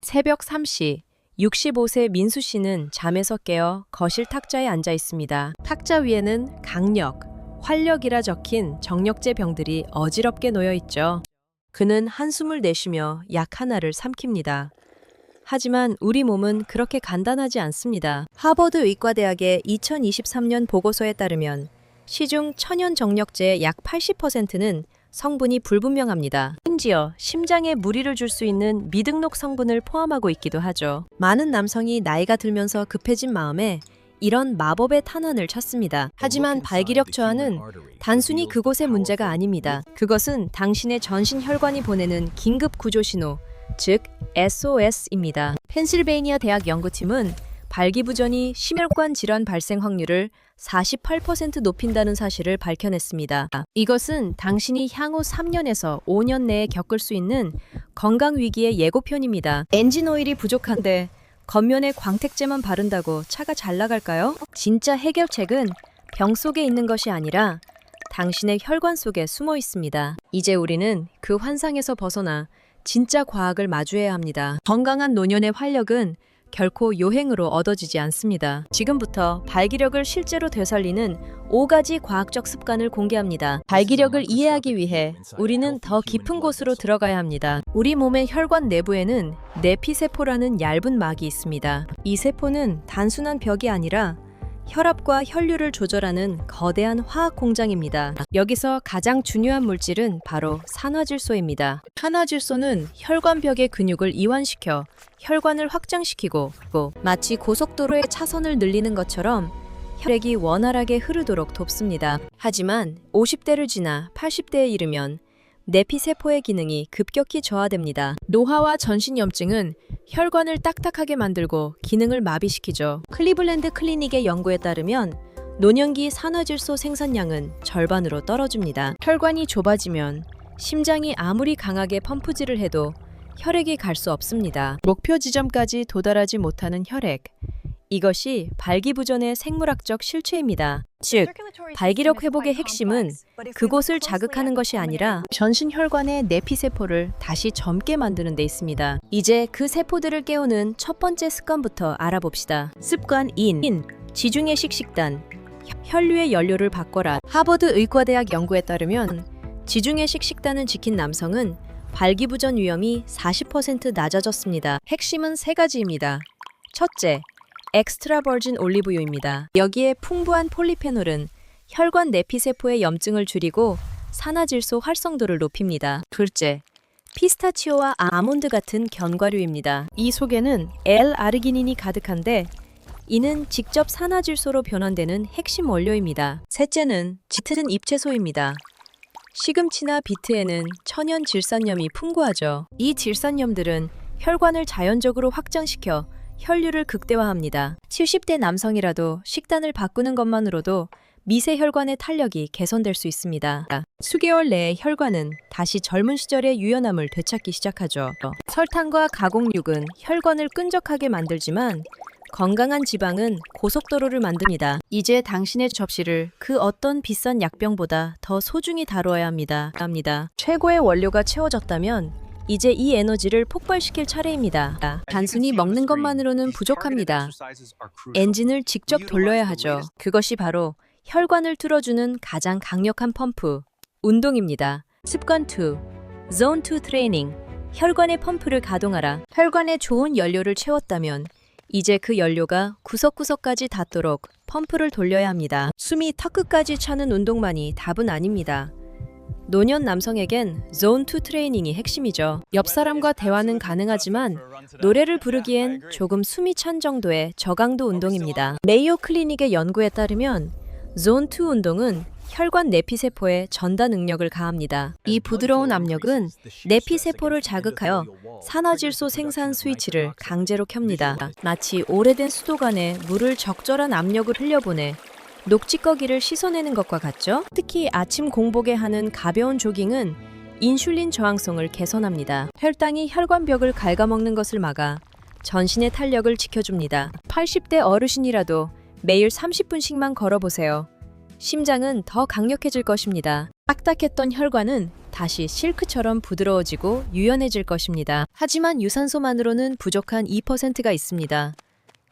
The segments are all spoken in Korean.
새벽 3시, 65세 민수 씨는 잠에서 깨어 거실 탁자에 앉아 있습니다. 탁자 위에는 강력, 활력이라 적힌 정력제 병들이 어지럽게 놓여 있죠. 그는 한숨을 내쉬며 약 하나를 삼킵니다. 하지만 우리 몸은 그렇게 간단하지 않습니다. 하버드 의과대학의 2023년 보고서에 따르면 시중 천연 정력제의 약 80%는 성분이 불분명합니다. 심지어 심장에 무리를 줄 수 있는 미등록 성분을 포함하고 있기도 하죠. 많은 남성이 나이가 들면서 급해진 마음에 이런 마법의 탄환을 찾습니다. 하지만 발기력 저하는 단순히 그곳의 문제가 아닙니다. 그것은 당신의 전신 혈관이 보내는 긴급 구조 신호, 즉 SOS입니다. 펜실베이니아 대학 연구팀은 발기부전이 심혈관 질환 발생 확률을 48% 높인다는 사실을 밝혀냈습니다. 이것은 당신이 향후 3년에서 5년 내에 겪을 수 있는 건강 위기의 예고편입니다. 엔진 오일이 부족한데 겉면에 광택제만 바른다고 차가 잘 나갈까요? 진짜 해결책은 병 속에 있는 것이 아니라 당신의 혈관 속에 숨어 있습니다. 이제 우리는 그 환상에서 벗어나 진짜 과학을 마주해야 합니다. 건강한 노년의 활력은 결코 요행으로 얻어지지 않습니다. 지금부터 발기력을 실제로 되살리는 5가지 과학적 습관을 공개합니다. 발기력을 이해하기 위해 우리는 더 깊은 곳으로 들어가야 합니다. 우리 몸의 혈관 내부에는 내피세포라는 얇은 막이 있습니다. 이 세포는 단순한 벽이 아니라 혈압과 혈류를 조절하는 거대한 화학 공장입니다. 여기서 가장 중요한 물질은 바로 산화질소입니다. 산화질소는 혈관벽의 근육을 이완시켜 혈관을 확장시키고 마치 고속도로의 차선을 늘리는 것처럼 혈액이 원활하게 흐르도록 돕습니다. 하지만 50대를 지나 80대에 이르면 내피세포의 기능이 급격히 저하됩니다. 노화와 전신염증은 혈관을 딱딱하게 만들고 기능을 마비시키죠. 클리블랜드 클리닉의 연구에 따르면 노년기 산화질소 생산량은 절반으로 떨어집니다. 혈관이 좁아지면 심장이 아무리 강하게 펌프질을 해도 혈액이 갈 수 없습니다. 목표 지점까지 도달하지 못하는 혈액. 이것이 발기부전의 생물학적 실체입니다. 즉, 발기력 회복의 핵심은 그곳을 자극하는 것이 아니라 전신 혈관의 내피세포를 다시 젊게 만드는 데 있습니다. 이제 그 세포들을 깨우는 첫 번째 습관부터 알아봅시다. 습관 1. 지중해식 식단. 혈류의 연료를 바꿔라. 하버드 의과대학 연구에 따르면 지중해식 식단을 지킨 남성은 발기부전 위험이 40% 낮아졌습니다. 핵심은 3가지입니다. 첫째, 엑스트라 버진 올리브유입니다. 여기에 풍부한 폴리페놀은 혈관 내피세포의 염증을 줄이고 산화질소 활성도를 높입니다. 둘째, 피스타치오와 아몬드 같은 견과류입니다. 이 속에는 L-아르기닌이 가득한데 이는 직접 산화질소로 변환되는 핵심 원료입니다. 셋째는 짙은 잎채소입니다. 시금치나 비트에는 천연 질산염이 풍부하죠. 이 질산염들은 혈관을 자연적으로 확장시켜 혈류를 극대화합니다. 70대 남성이라도 식단을 바꾸는 것만으로도 미세 혈관의 탄력이 개선될 수 있습니다. 수개월 내에 혈관은 다시 젊은 시절의 유연함을 되찾기 시작하죠. 설탕과 가공육은 혈관을 끈적하게 만들지만 건강한 지방은 고속도로를 만듭니다. 이제 당신의 접시를 그 어떤 비싼 약병보다 더 소중히 다루어야 합니다. 최고의 원료가 채워졌다면 이제 이 에너지를 폭발시킬 차례입니다. 단순히 먹는 것만으로는 부족합니다. 엔진을 직접 돌려야 하죠. 그것이 바로 혈관을 뚫어주는 가장 강력한 펌프, 운동입니다. 습관 2. Zone 2 트레이닝. 혈관의 펌프를 가동하라. 혈관에 좋은 연료를 채웠다면 이제 그 연료가 구석구석까지 닿도록 펌프를 돌려야 합니다. 숨이 턱끝까지 차는 운동만이 답은 아닙니다. 노년 남성에겐 Zone 2 트레이닝이 핵심이죠. 옆 사람과 대화는 가능하지만 노래를 부르기엔 조금 숨이 찬 정도의 저강도 운동입니다. 메이오 클리닉의 연구에 따르면 Zone 2 운동은 혈관 내피세포에 전달 능력을 가합니다. 이 부드러운 압력은 내피세포를 자극하여 산화질소 생산 스위치를 강제로 켭니다. 마치 오래된 수도관에 물을 적절한 압력을 흘려보내 녹지꺼기를 씻어내는 것과 같죠? 특히 아침 공복에 하는 가벼운 조깅은 인슐린 저항성을 개선합니다. 혈당이 혈관벽을 갉아먹는 것을 막아 전신의 탄력을 지켜줍니다. 80대 어르신이라도 매일 30분씩만 걸어보세요. 심장은 더 강력해질 것입니다. 딱딱했던 혈관은 다시 실크처럼 부드러워지고 유연해질 것입니다. 하지만 유산소만으로는 부족한 2%가 있습니다.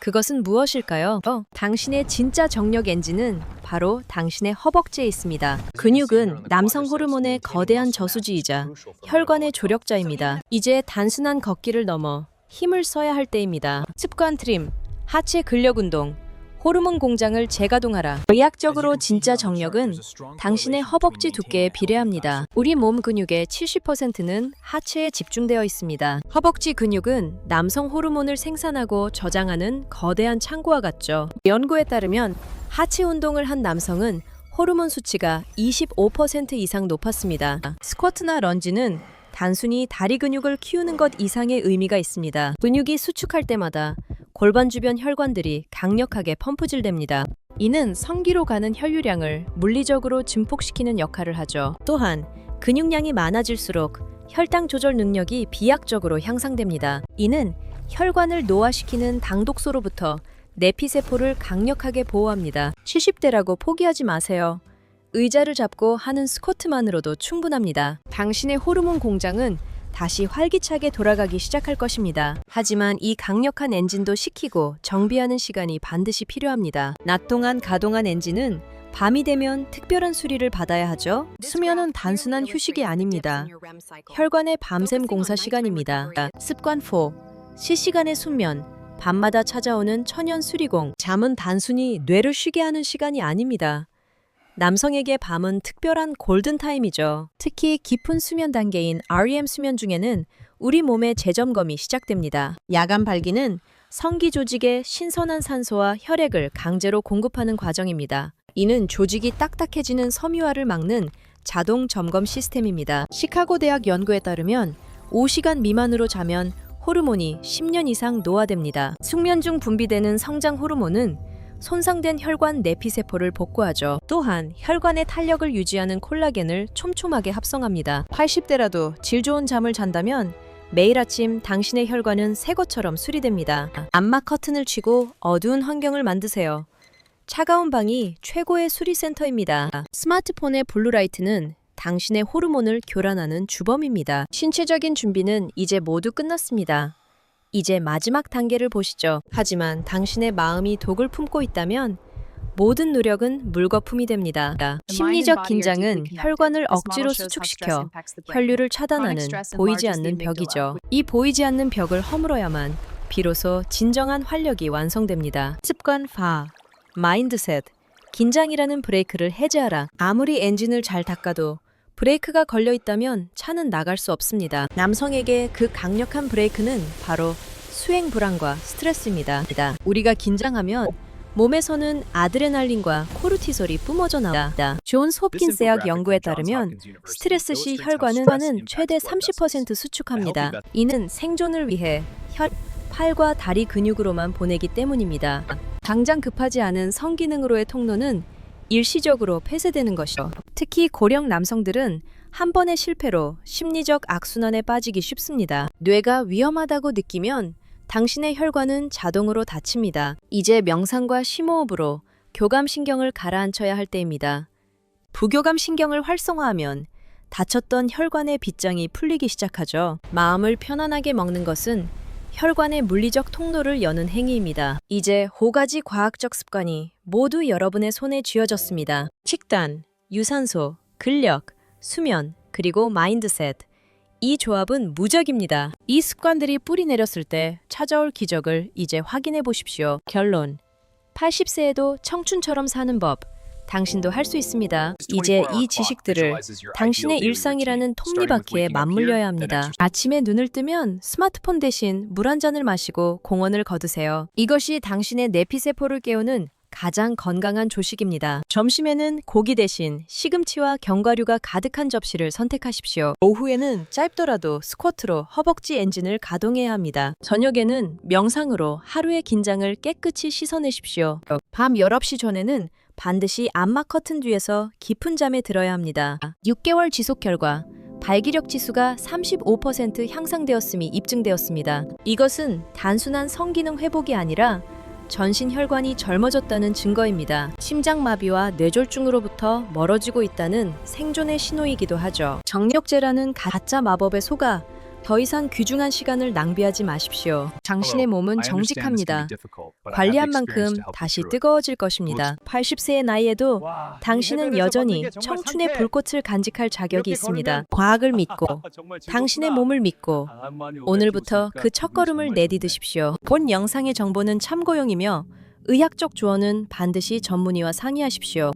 그것은 무엇일까요? 당신의 진짜 정력 엔진은 바로 당신의 허벅지에 있습니다. 근육은 남성 호르몬의 거대한 저수지이자 혈관의 조력자입니다. 이제 단순한 걷기를 넘어 힘을 써야 할 때입니다. 습관 트림, 하체 근력 운동, 호르몬 공장을 재가동하라. 의학적으로 진짜 정력은 당신의 허벅지 두께에 비례합니다. 우리 몸 근육의 70%는 하체에 집중되어 있습니다. 허벅지 근육은 남성 호르몬을 생산하고 저장하는 거대한 창고와 같죠. 연구에 따르면 하체 운동을 한 남성은 호르몬 수치가 25% 이상 높았습니다. 스쿼트나 런지는 단순히 다리 근육을 키우는 것 이상의 의미가 있습니다. 근육이 수축할 때마다 골반 주변 혈관들이 강력하게 펌프질됩니다. 이는 성기로 가는 혈류량을 물리적으로 증폭시키는 역할을 하죠. 또한 근육량이 많아질수록 혈당 조절 능력이 비약적으로 향상됩니다. 이는 혈관을 노화시키는 당독소로부터 내피세포를 강력하게 보호합니다. 70대라고 포기하지 마세요. 의자를 잡고 하는 스쿼트만으로도 충분합니다. 당신의 호르몬 공장은 다시 활기차게 돌아가기 시작할 것입니다. 하지만 이 강력한 엔진도 식히고 정비하는 시간이 반드시 필요합니다. 낮 동안 가동한 엔진은 밤이 되면 특별한 수리를 받아야 하죠. 수면은 단순한 휴식이 아닙니다. 혈관의 밤샘 공사 시간입니다. 습관 4. 실시간의 숙면. 밤마다 찾아오는 천연 수리공. 잠은 단순히 뇌를 쉬게 하는 시간이 아닙니다. 남성에게 밤은 특별한 골든타임이죠. 특히 깊은 수면 단계인 REM 수면 중에는 우리 몸의 재점검이 시작됩니다. 야간 발기는 성기 조직에 신선한 산소와 혈액을 강제로 공급하는 과정입니다. 이는 조직이 딱딱해지는 섬유화를 막는 자동 점검 시스템입니다. 시카고 대학 연구에 따르면 5시간 미만으로 자면 호르몬이 10년 이상 노화됩니다. 숙면 중 분비되는 성장 호르몬은 손상된 혈관 내피세포를 복구하죠. 또한 혈관의 탄력을 유지하는 콜라겐을 촘촘하게 합성합니다. 80대라도 질 좋은 잠을 잔다면 매일 아침 당신의 혈관은 새 것처럼 수리됩니다. 암막 커튼을 치고 어두운 환경을 만드세요. 차가운 방이 최고의 수리센터입니다. 스마트폰의 블루라이트는 당신의 호르몬을 교란하는 주범입니다. 신체적인 준비는 이제 모두 끝났습니다. 이제 마지막 단계를 보시죠. 하지만 당신의 마음이 독을 품고 있다면 모든 노력은 물거품이 됩니다. 심리적 긴장은 혈관을 억지로 수축시켜 혈류를 차단하는 보이지 않는 벽이죠. 이 보이지 않는 벽을 허물어야만 비로소 진정한 활력이 완성됩니다. 습관 4. 마인드셋. 긴장이라는 브레이크를 해제하라. 아무리 엔진을 잘 닦아도 브레이크가 걸려 있다면 차는 나갈 수 없습니다. 남성에게 그 강력한 브레이크는 바로 수행 불안과 스트레스입니다. 우리가 긴장하면 몸에서는 아드레날린과 코르티솔이 뿜어져 나옵니다. 존스 홉킨스 대학 연구에 따르면 스트레스 시 혈관은 최대 30% 수축합니다. 이는 생존을 위해 팔과 다리 근육으로만 보내기 때문입니다. 당장 급하지 않은 성기능으로의 통로는 일시적으로 폐쇄되는 것이죠. 특히 고령 남성들은 한 번의 실패로 심리적 악순환에 빠지기 쉽습니다. 뇌가 위험하다고 느끼면 당신의 혈관은 자동으로 닫힙니다. 이제 명상과 심호흡으로 교감신경을 가라앉혀야 할 때입니다. 부교감신경을 활성화하면 닫혔던 혈관의 빗장이 풀리기 시작하죠. 마음을 편안하게 먹는 것은 혈관의 물리적 통로를 여는 행위입니다. 이제 5가지 과학적 습관이 모두 여러분의 손에 쥐어졌습니다. 식단, 유산소, 근력, 수면, 그리고 마인드셋. 이 조합은 무적입니다. 이 습관들이 뿌리 내렸을 때 찾아올 기적을 이제 확인해 보십시오. 결론. 80세에도 청춘처럼 사는 법. 당신도 할 수 있습니다. 이제 이 지식들을 당신의 일상이라는 톱니바퀴에 맞물려야 합니다. 아침에 눈을 뜨면 스마트폰 대신 물 한 잔을 마시고 공원을 걷으세요. 이것이 당신의 내피세포를 깨우는 가장 건강한 조식입니다. 점심에는 고기 대신 시금치와 견과류가 가득한 접시를 선택하십시오. 오후에는 짧더라도 스쿼트로 허벅지 엔진을 가동해야 합니다. 저녁에는 명상으로 하루의 긴장을 깨끗이 씻어내십시오. 밤 19시 전에는 반드시 암막 커튼 뒤에서 깊은 잠에 들어야 합니다. 6개월 지속 결과 발기력 지수가 35% 향상되었음이 입증되었습니다. 이것은 단순한 성기능 회복이 아니라 전신 혈관이 젊어졌다는 증거입니다. 심장마비와 뇌졸중으로부터 멀어지고 있다는 생존의 신호이기도 하죠. 정력제라는 가짜 마법에 속아 더 이상 귀중한 시간을 낭비하지 마십시오. 당신의 몸은 정직합니다. 관리한 만큼 다시 뜨거워질 것입니다. 80세의 나이에도 당신은 여전히 청춘의 불꽃을 간직할 자격이 있습니다. 과학을 믿고 당신의 몸을 믿고 오늘부터 그 첫걸음을 내디드십시오. 본 영상의 정보는 참고용이며 의학적 조언은 반드시 전문의와 상의하십시오.